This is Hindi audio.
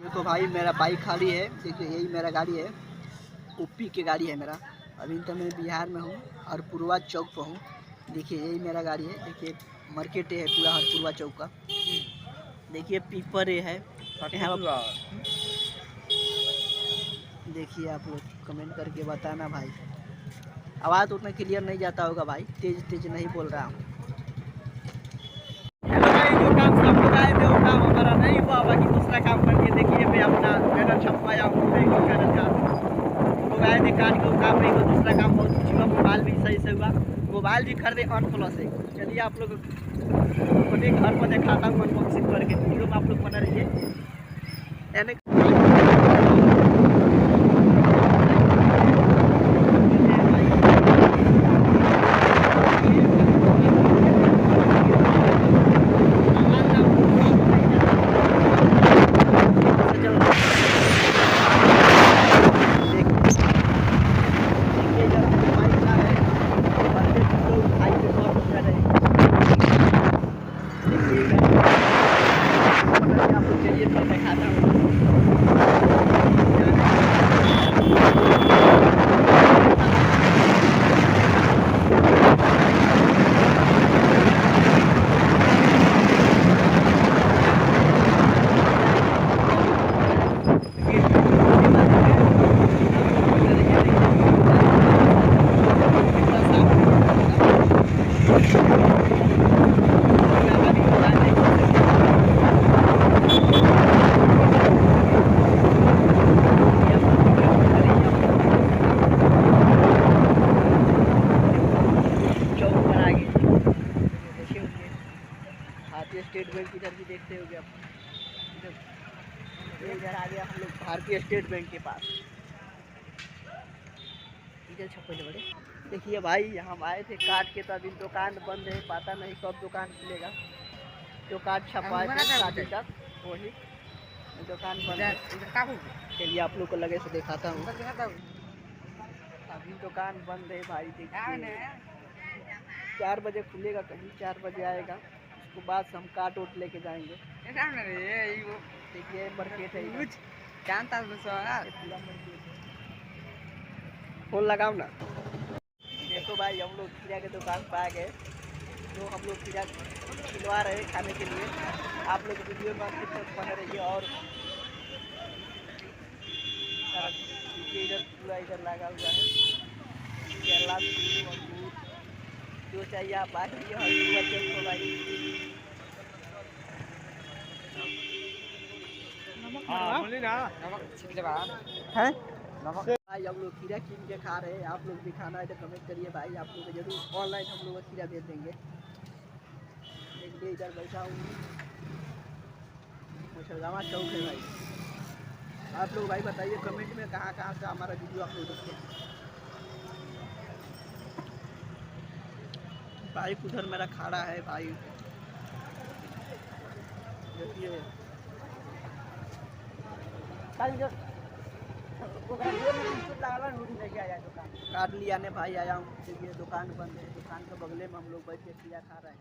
देखो भाई मेरा बाइक खाली है। देखिए यही मेरा गाड़ी है, यूपी की गाड़ी है मेरा। अभी तो मैं बिहार में हूँ और पूर्वा चौक पर हूँ। देखिए यही मेरा गाड़ी है। देखिए मार्केट है पूरा पूर्वा चौक का। देखिए पीपर है यहाँ। देखिए आप लोग कमेंट करके बताना भाई। आवाज़ उतना क्लियर नहीं जाता होगा भाई, तेज तेज नहीं बोल रहा हूँ। हेलो भाई, जो काम सब लोग आए थे वो काम हमारा नहीं हुआ, बाकी दूसरा काम करके देखिए मैं अपना बैनर छपवाया हूँ। लोग आए थे काट के, वो काम नहीं हुआ। दूसरा काम बहुत कुछ हुआ, मोबाइल भी सही से हुआ। मोबाइल भी खरीदे OnePlus है। चलिए आप लोग अपने घर पर दिखाता हूँ अनबॉक्सिंग करके। वीडियो में आप लोग बना रहिए। भारतीय स्टेट बैंक इधर भी देखते होंगे आप। इधर आ गया हम लोग भारतीय स्टेट बैंक के पास। इधर छप्पन बड़े। देखिए भाई यहाँ आए थे काट के, तो अभी दुकान बंद है, पता नहीं कब दुकान खुलेगा। जो कार्ड छपवाए थे शादी का वही दुकान बंद है। चलिए आप लोग को लगे से दिखाता हूँ। अभी दुकान बंद है भाई। देखिए 4 बजे खुलेगा, कहीं 4 बजे आएगा। उसके बाद हम काट उट लेके जाएंगे। देखिए मार्केट है, फोन लगाओ ना। देखो भाई हम लोग खीरा के दुकान पर आ गए। जो हम लोग खीरा खिलवा रहे हैं खाने के लिए। आप लोग वीडियो में अंतिम तक बने रहिए। और इधर पूरा इधर लगा हुआ है केला, अंगूर, जो चाहिए आप आ जाइए। और भाई है भाई हम लोग खीरा कीन के खा रहे हैं। आप लोग भी खाना है तो कमेंट करिए भाई। आप लोग जरूर ऑनलाइन हम लोग खीरा भेज देंगे। देखिए इधर बैठा हूँ, मुसलगामा चौक है भाई। आप लोग भाई बताइए कमेंट में कहाँ कहाँ से हमारा वीडियो आप लोग देखते हैं। बाइक उधर मेरा खड़ा है भाई। देखिए काट लिया ने भाई, आया हूँ। देखिए दुकान बंद है। दुकान के बगले में हम लोग बैठ के खीरा खा रहे हैं।